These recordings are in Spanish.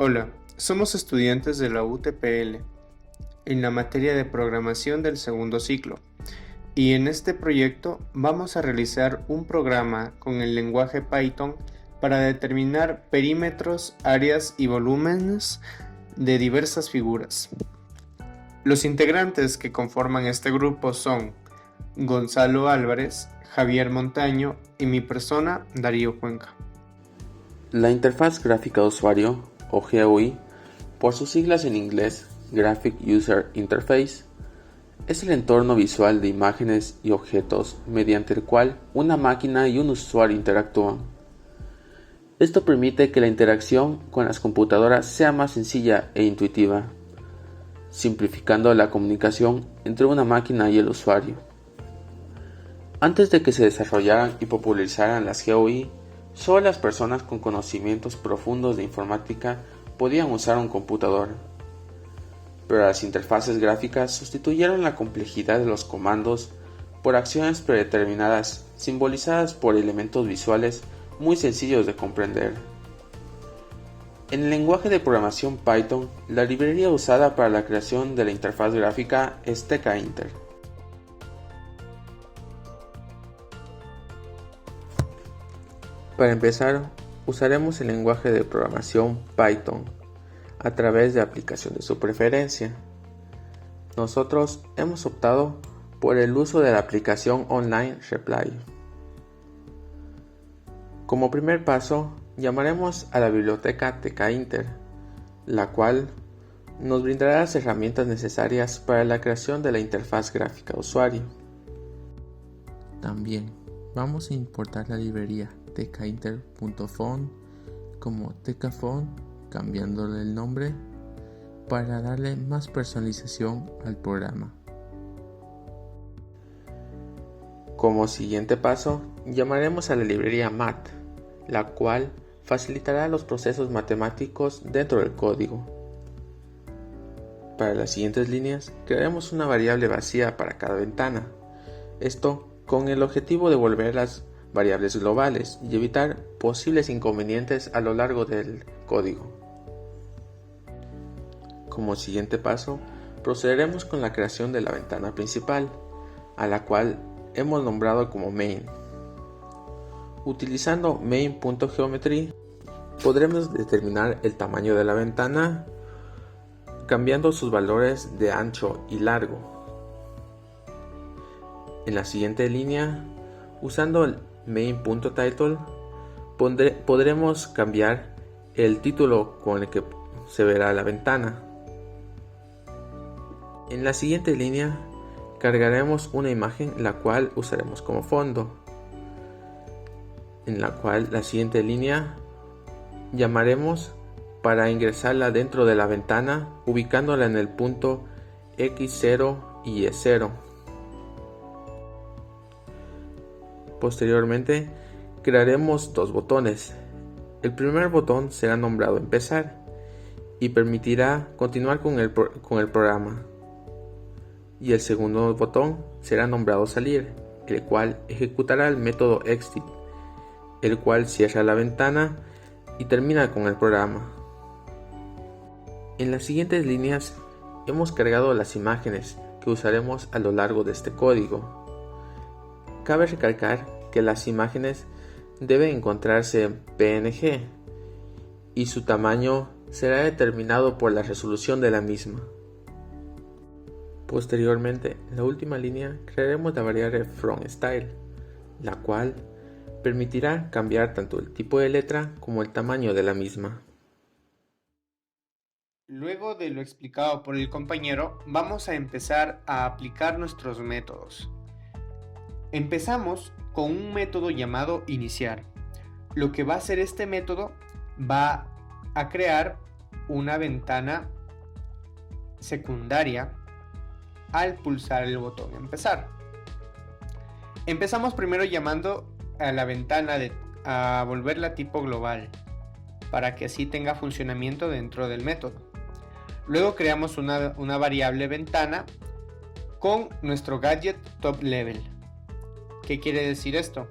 Hola, somos estudiantes de la UTPL en la materia de programación del segundo ciclo y en este proyecto vamos a realizar un programa con el lenguaje Python para determinar perímetros, áreas y volúmenes de diversas figuras. Los integrantes que conforman este grupo son Gonzalo Álvarez, Javier Montaño y mi persona, Darío Cuenca. La interfaz gráfica de usuario, o GUI, por sus siglas en inglés, Graphic User Interface, es el entorno visual de imágenes y objetos mediante el cual una máquina y un usuario interactúan. Esto permite que la interacción con las computadoras sea más sencilla e intuitiva, simplificando la comunicación entre una máquina y el usuario. Antes de que se desarrollaran y popularizaran las GUI, solo las personas con conocimientos profundos de informática podían usar un computador. Pero las interfaces gráficas sustituyeron la complejidad de los comandos por acciones predeterminadas simbolizadas por elementos visuales muy sencillos de comprender. En el lenguaje de programación Python, la librería usada para la creación de la interfaz gráfica es tkinter. Para empezar, usaremos el lenguaje de programación Python a través de aplicación de su preferencia. Nosotros hemos optado por el uso de la aplicación online Reply. Como primer paso, llamaremos a la biblioteca tkinter, la cual nos brindará las herramientas necesarias para la creación de la interfaz gráfica de usuario. También vamos a importar la librería tkinter.phone como tkaphone, cambiándole el nombre para darle más personalización al programa. Como siguiente paso, llamaremos a la librería math, la cual facilitará los procesos matemáticos dentro del código. Para las siguientes líneas, crearemos una variable vacía para cada ventana. Esto con el objetivo de volver las variables globales y evitar posibles inconvenientes a lo largo del código. Como siguiente paso, procederemos con la creación de la ventana principal, a la cual hemos nombrado como main. Utilizando main.geometry, podremos determinar el tamaño de la ventana cambiando sus valores de ancho y largo. En la siguiente línea, usando el main.title, podremos cambiar el título con el que se verá la ventana. En la siguiente línea, cargaremos una imagen la cual usaremos como fondo, en la cual la siguiente línea llamaremos para ingresarla dentro de la ventana, ubicándola en el punto X0 y Y0. Posteriormente, crearemos dos botones. El primer botón será nombrado Empezar y permitirá continuar con el programa. Y el segundo botón será nombrado Salir, el cual ejecutará el método exit, el cual cierra la ventana y termina con el programa. En las siguientes líneas hemos cargado las imágenes que usaremos a lo largo de este código. Cabe recalcar que las imágenes deben encontrarse en PNG y su tamaño será determinado por la resolución de la misma. Posteriormente, en la última línea crearemos la variable fromStyle, la cual permitirá cambiar tanto el tipo de letra como el tamaño de la misma. Luego de lo explicado por el compañero, vamos a empezar a aplicar nuestros métodos. Empezamos con un método llamado iniciar. Lo que va a hacer este método va a crear una ventana secundaria al pulsar el botón empezar. Empezamos primero llamando a la ventana a volverla tipo global para que así tenga funcionamiento dentro del método. Luego creamos una variable ventana con nuestro gadget top level. ¿Qué quiere decir esto?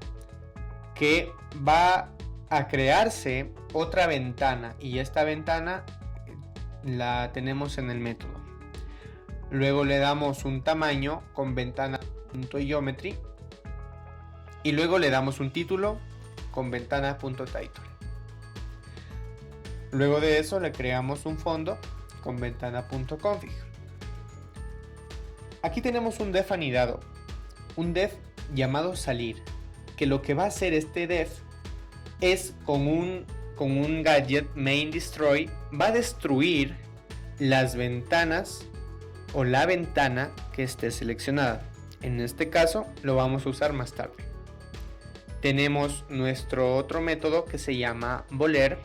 Que va a crearse otra ventana y esta ventana la tenemos en el método. Luego le damos un tamaño con ventana.geometry y luego le damos un título con ventana.title. Luego de eso le creamos un fondo con ventana.config. Aquí tenemos un def anidado, un def llamado salir, que lo que va a hacer este def es con un gadget main destroy, va a destruir las ventanas o la ventana que esté seleccionada. En este caso lo vamos a usar más tarde. Tenemos nuestro otro método que se llama voler,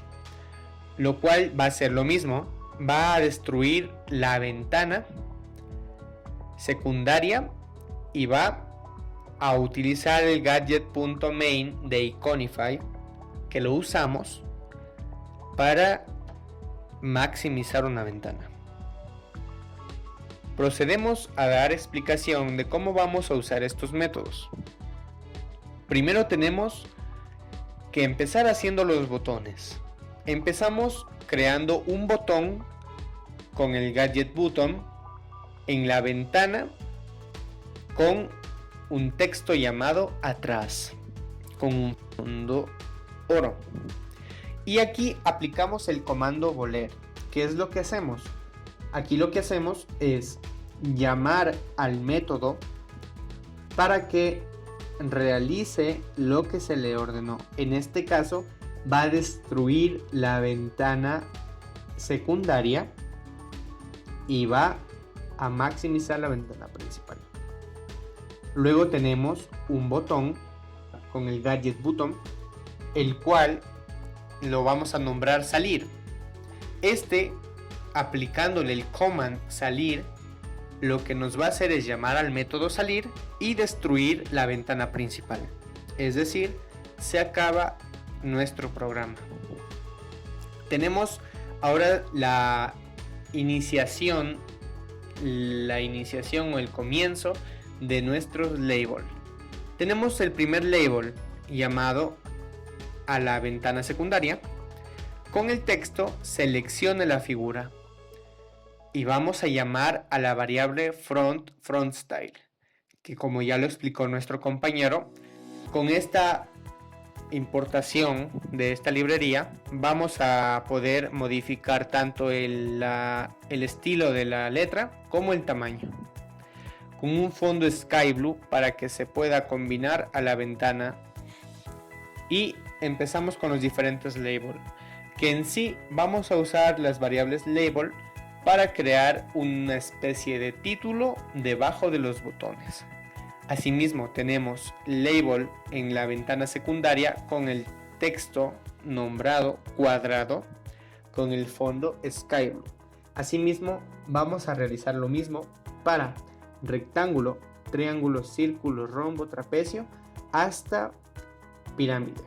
lo cual va a ser lo mismo, va a destruir la ventana secundaria y va a utilizar el gadget.main de Iconify, que lo usamos para maximizar una ventana. Procedemos a dar explicación de cómo vamos a usar estos métodos. Primero tenemos que empezar haciendo los botones. Empezamos creando un botón con el gadget button en la ventana con un texto llamado atrás, con un fondo oro. Y aquí aplicamos el comando voler. ¿Qué es lo que hacemos? Aquí lo que hacemos es llamar al método para que realice lo que se le ordenó. En este caso va a destruir la ventana secundaria y va a maximizar la ventana principal. Luego tenemos un botón con el gadget button, el cual lo vamos a nombrar salir. Aplicándole el command salir, lo que nos va a hacer es llamar al método salir y destruir la ventana principal. Es decir, se acaba nuestro programa. Tenemos ahora la iniciación o el comienzo de nuestro label. Tenemos el primer label llamado a la ventana secundaria. Con el texto seleccione la figura y vamos a llamar a la variable front style, que como ya lo explicó nuestro compañero, con esta importación de esta librería vamos a poder modificar tanto el estilo de la letra como el tamaño, con un fondo sky blue para que se pueda combinar a la ventana. Y empezamos con los diferentes labels, que en sí vamos a usar las variables label para crear una especie de título debajo de los botones. Asimismo tenemos label en la ventana secundaria con el texto nombrado cuadrado con el fondo sky blue. Asimismo vamos a realizar lo mismo para rectángulo, triángulo, círculo, rombo, trapecio hasta pirámide.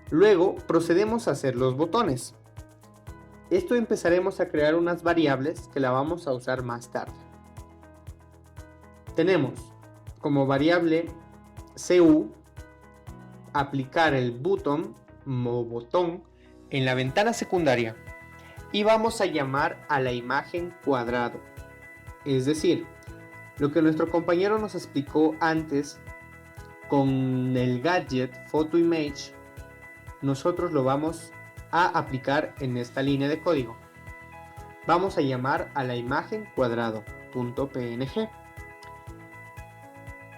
Luego procedemos a hacer los botones. Esto empezaremos a crear unas variables que la vamos a usar más tarde. Tenemos como variable cu aplicar el button o botón en la ventana secundaria y vamos a llamar a la imagen cuadrado. Es decir, lo que nuestro compañero nos explicó antes con el gadget photo image, nosotros lo vamos a aplicar en esta línea de código. Vamos a llamar a la imagen cuadrado.png.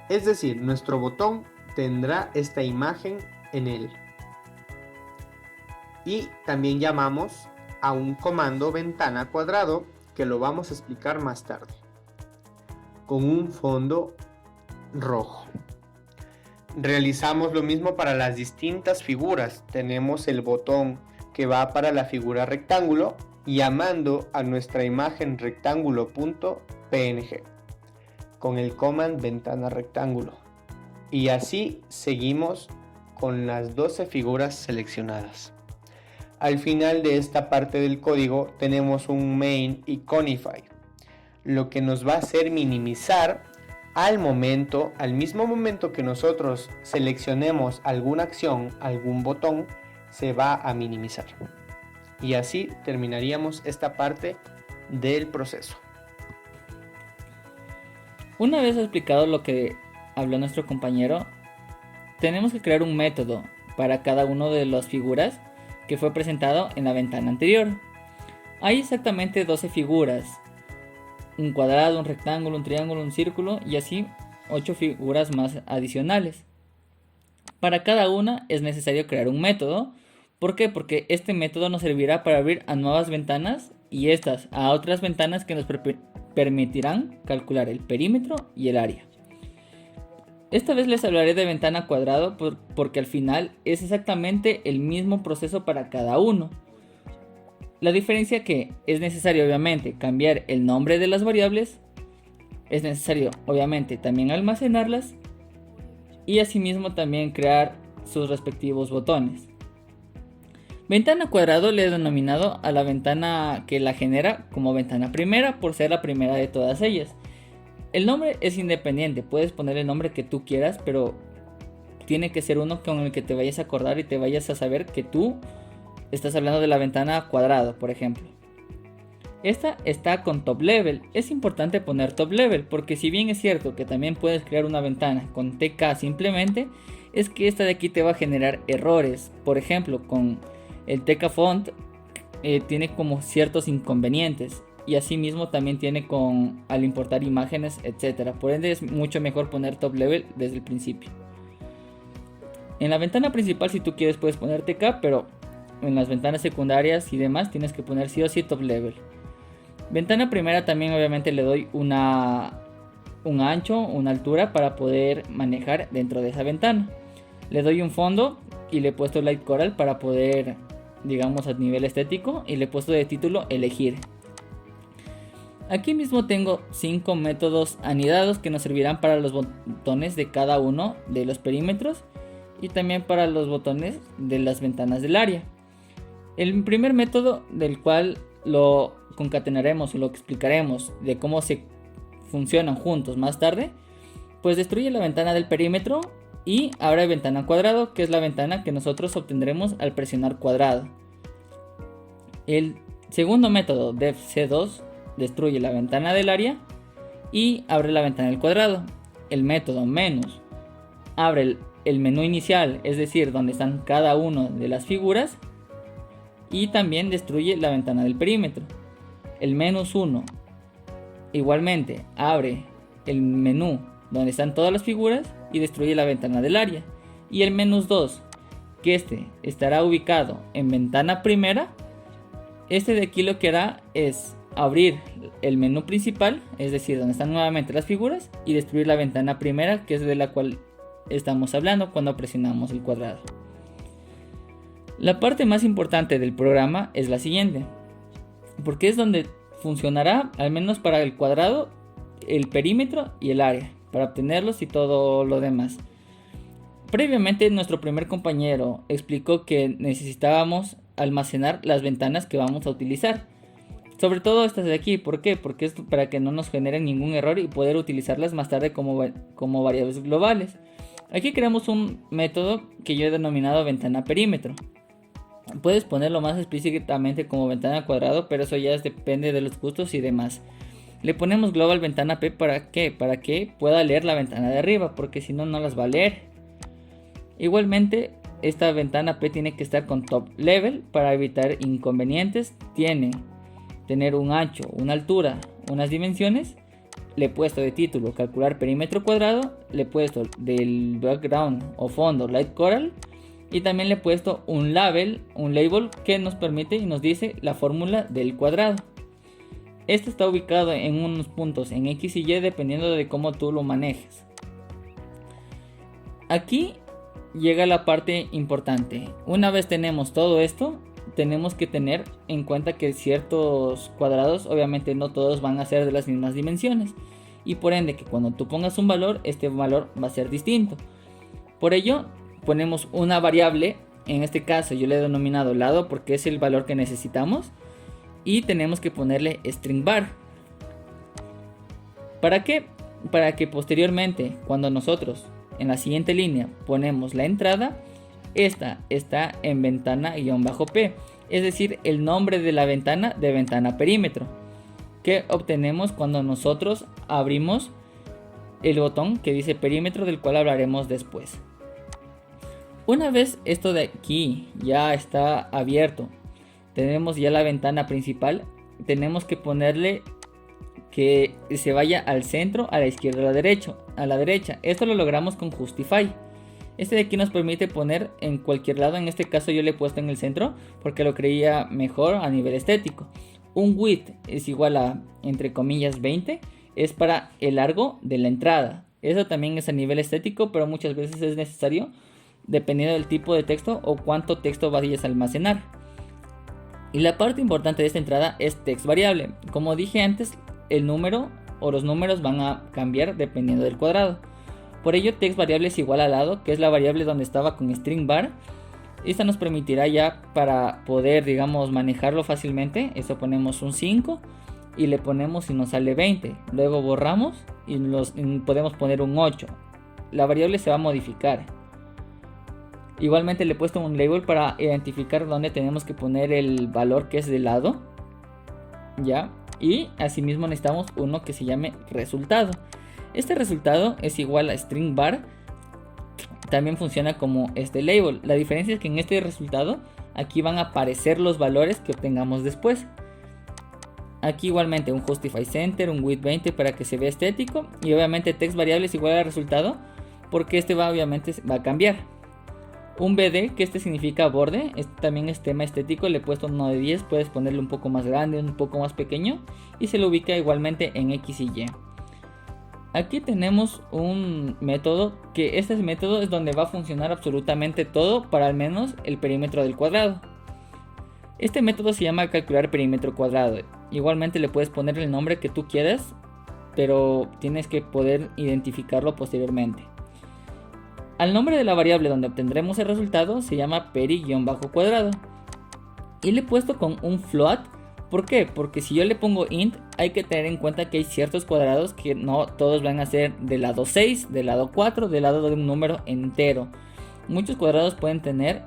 Es decir, nuestro botón tendrá esta imagen en él. Y también llamamos a un comando ventana cuadrado que lo vamos a explicar más tarde, con un fondo rojo. Realizamos lo mismo para las distintas figuras. Tenemos el botón que va para la figura rectángulo, llamando a nuestra imagen rectángulo.png con el command ventana rectángulo. Y así seguimos con las 12 figuras seleccionadas. Al final de esta parte del código tenemos un main Iconify, lo que nos va a hacer minimizar al mismo momento que nosotros seleccionemos alguna acción, algún botón, se va a minimizar. Y así terminaríamos esta parte del proceso. Una vez explicado lo que habló nuestro compañero, tenemos que crear un método para cada una de las figuras que fue presentado en la ventana anterior. Hay exactamente 12 figuras, un cuadrado, un rectángulo, un triángulo, un círculo y así 8 figuras más adicionales. Para cada una es necesario crear un método. ¿Por qué? Porque este método nos servirá para abrir a nuevas ventanas y estas a otras ventanas que nos permitirán calcular el perímetro y el área. Esta vez les hablaré de ventana cuadrado porque al final es exactamente el mismo proceso para cada uno. La diferencia que es necesario obviamente cambiar el nombre de las variables, es necesario obviamente también almacenarlas y asimismo también crear sus respectivos botones. Ventana cuadrado le he denominado a la ventana que la genera como ventana primera por ser la primera de todas ellas. El nombre es independiente, puedes poner el nombre que tú quieras, pero tiene que ser uno con el que te vayas a acordar y te vayas a saber que tú estás hablando de la ventana cuadrado, por ejemplo. Esta está con top level. Es importante poner top level porque si bien es cierto que también puedes crear una ventana con TK simplemente, es que esta de aquí te va a generar errores. Por ejemplo, con el TK font tiene como ciertos inconvenientes. Y asimismo también tiene al importar imágenes, etc. Por ende es mucho mejor poner top level desde el principio. En la ventana principal si tú quieres puedes poner TK, pero en las ventanas secundarias y demás tienes que poner sí o sí top level. Ventana primera también obviamente le doy un ancho, una altura para poder manejar dentro de esa ventana. Le doy un fondo y le he puesto light coral para poder, digamos, a nivel estético, y le he puesto de título elegir. Aquí mismo tengo 5 métodos anidados que nos servirán para los botones de cada uno de los perímetros y también para los botones de las ventanas del área. El primer método, del cual lo concatenaremos o lo explicaremos de cómo se funcionan juntos más tarde, pues destruye la ventana del perímetro y abre ventana cuadrado, que es la ventana que nosotros obtendremos al presionar cuadrado. El segundo método, def C2, destruye la ventana del área y abre la ventana del cuadrado. El método menos abre el menú inicial, es decir, donde están cada una de las figuras, y también destruye la ventana del perímetro. El menos 1 igualmente abre el menú donde están todas las figuras y destruye la ventana del área. Y el menos 2, que este estará ubicado en ventana primera, este de aquí lo que hará es abrir el menú principal, es decir, donde están nuevamente las figuras, y destruir la ventana primera, que es de la cual estamos hablando cuando presionamos el cuadrado. La parte más importante del programa es la siguiente, porque es donde funcionará, al menos para el cuadrado, el perímetro y el área, para obtenerlos y todo lo demás. Previamente nuestro primer compañero explicó que necesitábamos almacenar las ventanas que vamos a utilizar. Sobre todo estas de aquí, ¿por qué? Porque es para que no nos generen ningún error y poder utilizarlas más tarde como variables globales. Aquí creamos un método que yo he denominado ventana perímetro. Puedes ponerlo más explícitamente como ventana cuadrado, pero eso ya depende de los gustos y demás. Le ponemos global ventana P ¿para qué? Para que pueda leer la ventana de arriba, porque si no, no las va a leer. Igualmente, esta ventana P tiene que estar con top level para evitar inconvenientes. Tiene tener un ancho, una altura, unas dimensiones. Le he puesto de título calcular perímetro cuadrado. Le he puesto del background o fondo light coral. Y también le he puesto un label que nos permite y nos dice la fórmula del cuadrado. Este está ubicado en unos puntos en X y Y dependiendo de cómo tú lo manejes. Aquí llega la parte importante. Una vez tenemos todo esto, tenemos que tener en cuenta que ciertos cuadrados, obviamente no todos van a ser de las mismas dimensiones. Y por ende que cuando tú pongas un valor, este valor va a ser distinto. Por ello, ponemos una variable, en este caso yo le he denominado lado porque es el valor que necesitamos. Y tenemos que ponerle string var. ¿Para qué? Para que posteriormente, cuando nosotros en la siguiente línea ponemos la entrada, esta está en ventana-p. es decir, el nombre de la ventana de ventana perímetro, que obtenemos cuando nosotros abrimos el botón que dice perímetro, del cual hablaremos después. Una vez esto de aquí ya está abierto, tenemos ya la ventana principal, tenemos que ponerle que se vaya al centro, a la izquierda, a la derecha. Esto lo logramos con Justify. Este de aquí nos permite poner en cualquier lado. En este caso yo le he puesto en el centro porque lo creía mejor a nivel estético. Un width es igual a, entre comillas, 20. Es para el largo de la entrada. Eso también es a nivel estético, pero muchas veces es necesario dependiendo del tipo de texto o cuánto texto vayas a almacenar. Y la parte importante de esta entrada es text variable. Como dije antes, el número o los números van a cambiar dependiendo del cuadrado. Por ello, text variable es igual al lado, que es la variable donde estaba con string var. Esta nos permitirá ya para poder, digamos, manejarlo fácilmente. Eso ponemos un 5 y le ponemos y nos sale 20. Luego borramos y podemos poner un 8. La variable se va a modificar. Igualmente le he puesto un label para identificar dónde tenemos que poner el valor que es de lado. Ya. Y asimismo necesitamos uno que se llame resultado. Este resultado es igual a string var. También funciona como este label. La diferencia es que en este resultado aquí van a aparecer los valores que obtengamos después. Aquí igualmente un justify center, un width 20 para que se vea estético. Y obviamente text variable es igual al resultado, porque este obviamente va a cambiar. Un BD, que este significa borde, este también es tema estético, le he puesto uno de 10, puedes ponerle un poco más grande, un poco más pequeño, y se lo ubica igualmente en X y Y. Aquí tenemos un método, que este método es donde va a funcionar absolutamente todo para al menos el perímetro del cuadrado. Este método se llama calcular perímetro cuadrado. Igualmente le puedes poner el nombre que tú quieras, pero tienes que poder identificarlo posteriormente. Al nombre de la variable donde obtendremos el resultado se llama peri-cuadrado. Y le he puesto con un float. ¿Por qué? Porque si yo le pongo int, hay que tener en cuenta que hay ciertos cuadrados que no todos van a ser del lado 6, del lado 4, del lado de un número entero. Muchos cuadrados pueden tener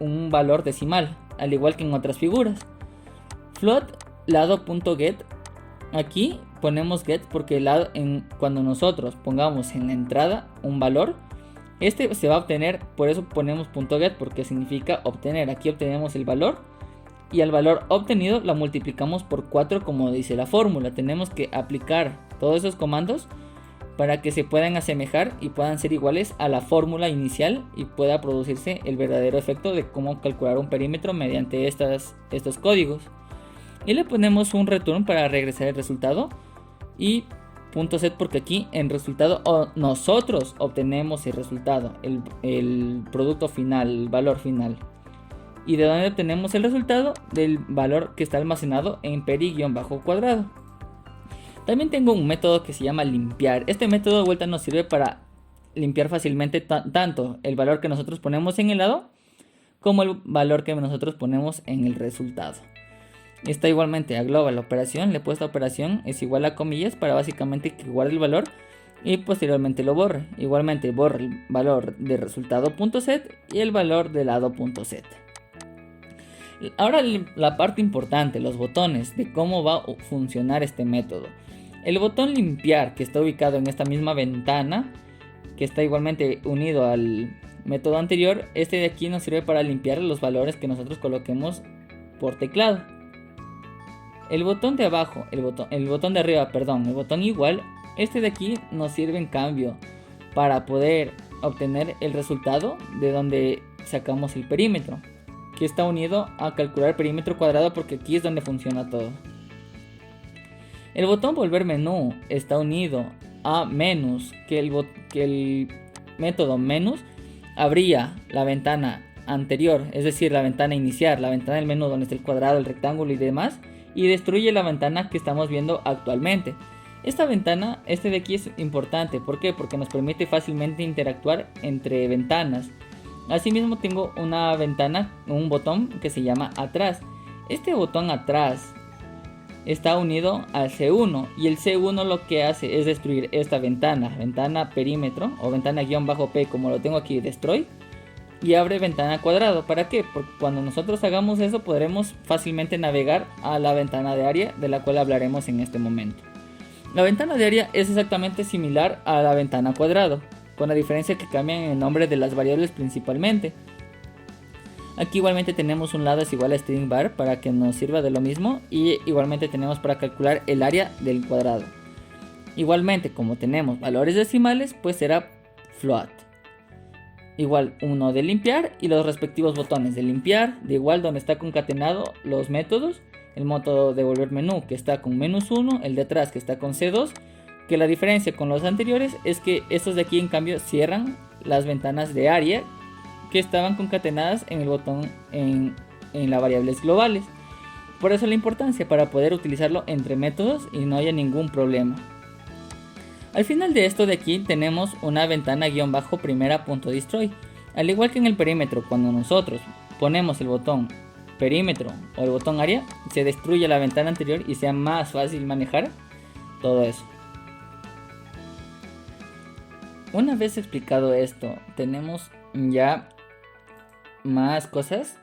un valor decimal, al igual que en otras figuras. Float lado.get. Aquí ponemos get porque cuando nosotros pongamos en la entrada un valor, este se va a obtener, por eso ponemos .get porque significa obtener. Aquí obtenemos el valor y al valor obtenido lo multiplicamos por 4 como dice la fórmula. Tenemos que aplicar todos esos comandos para que se puedan asemejar y puedan ser iguales a la fórmula inicial y pueda producirse el verdadero efecto de cómo calcular un perímetro mediante estos códigos. Y le ponemos un return para regresar el resultado y .set porque aquí en resultado nosotros obtenemos el resultado, el producto final, el valor final. ¿Y de dónde obtenemos el resultado? Del valor que está almacenado en peri-cuadrado. También tengo un método que se llama limpiar. Este método de vuelta nos sirve para limpiar fácilmente tanto el valor que nosotros ponemos en el lado como el valor que nosotros ponemos en el resultado. Esta igualmente agloba la operación, le he puesto operación es igual a comillas para básicamente que guarde el valor y posteriormente lo borre. Igualmente borra el valor de resultado.set y el valor de lado.set. Ahora la parte importante, los botones, de cómo va a funcionar este método. El botón limpiar, que está ubicado en esta misma ventana, que está igualmente unido al método anterior, este de aquí nos sirve para limpiar los valores que nosotros coloquemos por teclado. El botón de abajo, el botón de arriba, perdón, el botón igual, este de aquí nos sirve en cambio para poder obtener el resultado de donde sacamos el perímetro, que está unido a calcular perímetro cuadrado porque aquí es donde funciona todo. El botón volver menú está unido a menús, que el método menús abría la ventana anterior, es decir, la ventana inicial, la ventana del menú donde está el cuadrado, el rectángulo y demás, y destruye la ventana que estamos viendo actualmente. Esta ventana, este de aquí es importante, ¿por qué? Porque nos permite fácilmente interactuar entre ventanas. Asimismo tengo una ventana, un botón que se llama atrás. Este botón atrás está unido al C1 y el C1 lo que hace es destruir esta ventana perímetro o ventana -p como lo tengo aquí, destroy, y abre ventana cuadrado. ¿Para qué? Porque cuando nosotros hagamos eso podremos fácilmente navegar a la ventana de área, de la cual hablaremos en este momento. La ventana de área es exactamente similar a la ventana cuadrado, con la diferencia que cambian el nombre de las variables principalmente. Aquí igualmente tenemos un lado es igual a string var para que nos sirva de lo mismo, y igualmente tenemos para calcular el área del cuadrado. Igualmente, como tenemos valores decimales, pues será float. Igual uno de limpiar y los respectivos botones de limpiar, de igual donde está concatenado los métodos, el método de volver menú que está con -1, el de atrás que está con C2, que la diferencia con los anteriores es que estos de aquí en cambio cierran las ventanas de área que estaban concatenadas en el botón en las variables globales. Por eso la importancia para poder utilizarlo entre métodos y no haya ningún problema. Al final de esto de aquí tenemos una ventana _primera.destroy. Al igual que en el perímetro, cuando nosotros ponemos el botón perímetro o el botón área, se destruye la ventana anterior y sea más fácil manejar todo eso. Una vez explicado esto, tenemos ya más cosas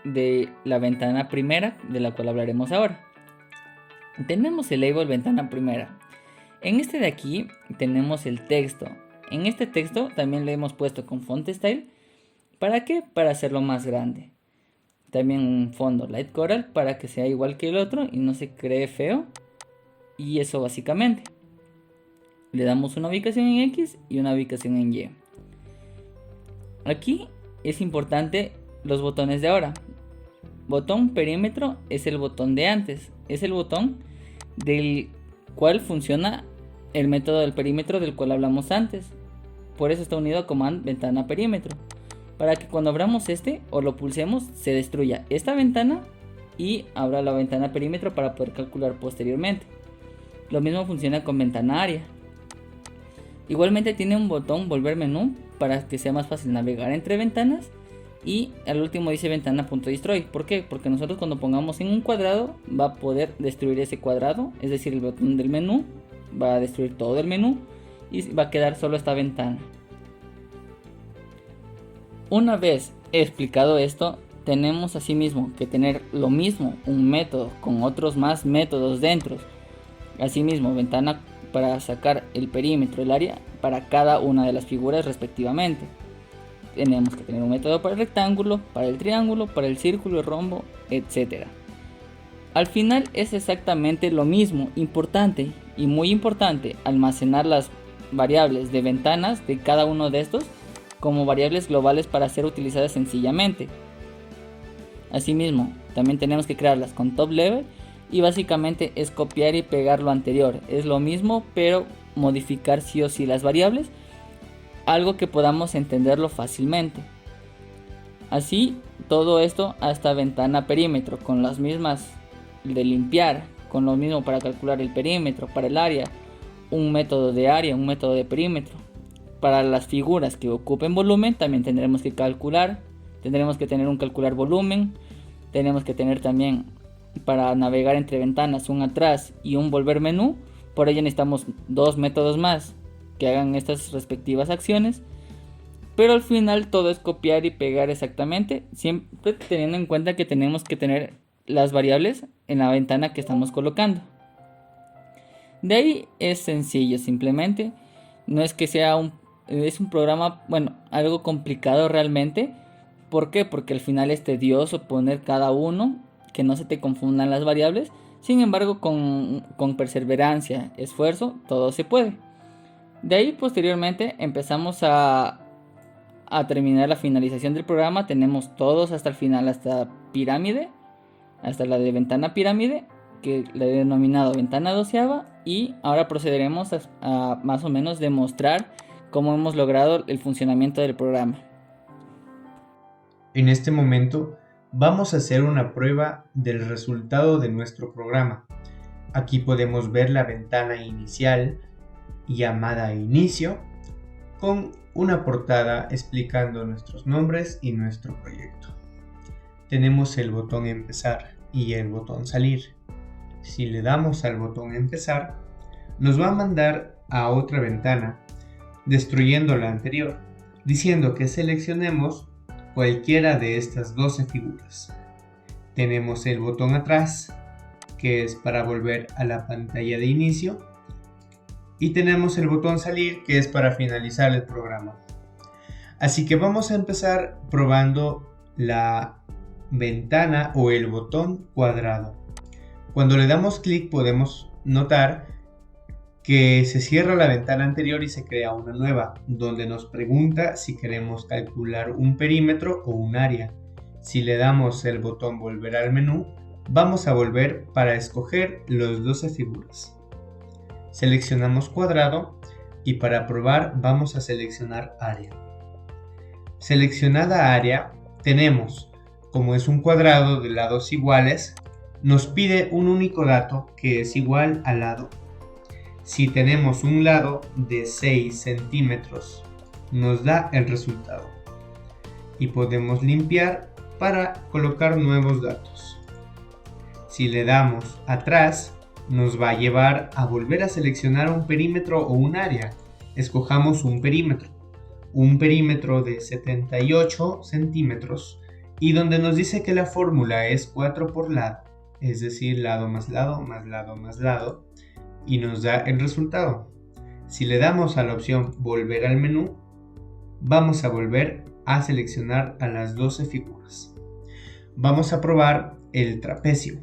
de la ventana primera, de la cual hablaremos ahora. Tenemos el label ventana primera. En este de aquí tenemos el texto. En este texto también le hemos puesto con font style. ¿Para qué? Para hacerlo más grande. También un fondo light coral para que sea igual que el otro y no se cree feo. Y eso básicamente. Le damos una ubicación en X y una ubicación en Y. Aquí es importante los botones de ahora. Botón perímetro es el botón de antes. Es el botón del cual funciona el método del perímetro del cual hablamos antes. Por eso está unido a command ventana perímetro, para que cuando abramos este o lo pulsemos se destruya esta ventana y abra la ventana perímetro para poder calcular posteriormente. Lo mismo funciona con ventana área. Igualmente tiene un botón volver menú para que sea más fácil navegar entre ventanas, y al último dice ventana.destroy. ¿Por qué? Porque nosotros cuando pongamos en un cuadrado va a poder destruir ese cuadrado, es decir, el botón del menú va a destruir todo el menú y va a quedar solo esta ventana. Una vez explicado esto, tenemos asimismo que tener lo mismo, un método con otros más métodos dentro. Asimismo, ventana para sacar el perímetro, el área, para cada una de las figuras respectivamente. Tenemos que tener un método para el rectángulo, para el triángulo, para el círculo, el rombo, etc. Al final es exactamente lo mismo, importante y muy importante almacenar las variables de ventanas de cada uno de estos como variables globales para ser utilizadas sencillamente. Asimismo, también tenemos que crearlas con top level y básicamente es copiar y pegar lo anterior. Es lo mismo, pero modificar sí o sí las variables, algo que podamos entenderlo fácilmente. Así, todo esto hasta ventana perímetro, con las mismas de limpiar, con lo mismo para calcular el perímetro, para el área, un método de área, un método de perímetro. Para las figuras que ocupen volumen también tendremos que calcular, tendremos que tener un calcular volumen, tenemos que tener también para navegar entre ventanas un atrás y un volver menú. Por ello necesitamos dos métodos más que hagan estas respectivas acciones, pero al final todo es copiar y pegar exactamente, siempre teniendo en cuenta que tenemos que tener las variables en la ventana que estamos colocando. De ahí es sencillo, simplemente no es que sea es un programa, bueno, algo complicado realmente. ¿Por qué? Porque al final es tedioso poner cada uno, que no se te confundan las variables. Sin embargo, con perseverancia, esfuerzo, todo se puede. De ahí posteriormente empezamos a terminar la finalización del programa. Tenemos todos hasta el final, hasta pirámide, hasta la de ventana pirámide, que le he denominado ventana doceava. Y ahora procederemos a más o menos demostrar cómo hemos logrado el funcionamiento del programa. En este momento vamos a hacer una prueba del resultado de nuestro programa. Aquí podemos ver la ventana inicial llamada inicio, con una portada explicando nuestros nombres y nuestro proyecto. Tenemos el botón empezar y el botón salir. Si le damos al botón empezar, nos va a mandar a otra ventana, destruyendo la anterior, diciendo que seleccionemos cualquiera de estas 12 figuras. Tenemos el botón atrás, que es para volver a la pantalla de inicio, y tenemos el botón salir, que es para finalizar el programa. Así que vamos a empezar probando la ventana o el botón cuadrado. Cuando le damos clic podemos notar que se cierra la ventana anterior y se crea una nueva, donde nos pregunta si queremos calcular un perímetro o un área. Si le damos el botón volver al menú, vamos a volver para escoger las 12 figuras. Seleccionamos cuadrado y para probar vamos a seleccionar área. Seleccionada área, tenemos, como es un cuadrado de lados iguales, nos pide un único dato que es igual al lado. Si tenemos un lado de 6 centímetros, nos da el resultado. Y podemos limpiar para colocar nuevos datos. Si le damos atrás, nos va a llevar a volver a seleccionar un perímetro o un área. Escojamos un perímetro de 78 centímetros y donde nos dice que la fórmula es 4 por lado, es decir, lado más lado más lado más lado, y nos da el resultado. Si le damos a la opción volver al menú, vamos a volver a seleccionar a las 12 figuras. Vamos a probar el trapecio,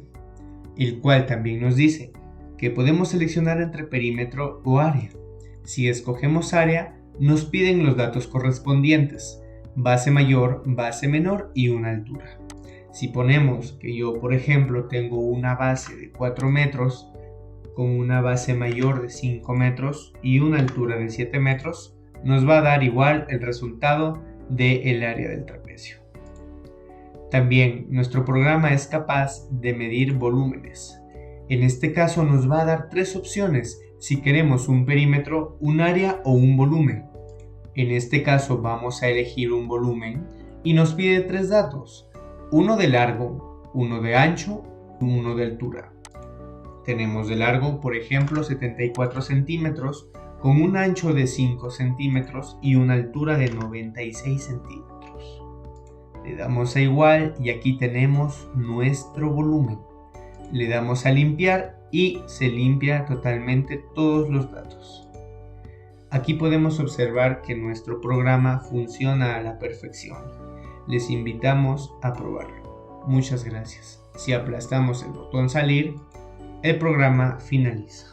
el cual también nos dice que podemos seleccionar entre perímetro o área. Si escogemos área, nos piden los datos correspondientes, base mayor, base menor y una altura. Si ponemos que yo, por ejemplo, tengo una base de 4 metros con una base mayor de 5 metros y una altura de 7 metros, nos va a dar igual el resultado del área del trapecio. También nuestro programa es capaz de medir volúmenes. En este caso nos va a dar 3 opciones si queremos un perímetro, un área o un volumen. En este caso vamos a elegir un volumen y nos pide 3 datos, uno de largo, uno de ancho y uno de altura. Tenemos de largo, por ejemplo, 74 centímetros con un ancho de 5 centímetros y una altura de 96 centímetros. Le damos a igual y aquí tenemos nuestro volumen. Le damos a limpiar y se limpia totalmente todos los datos. Aquí podemos observar que nuestro programa funciona a la perfección. Les invitamos a probarlo. Muchas gracias. Si aplastamos el botón salir, el programa finaliza.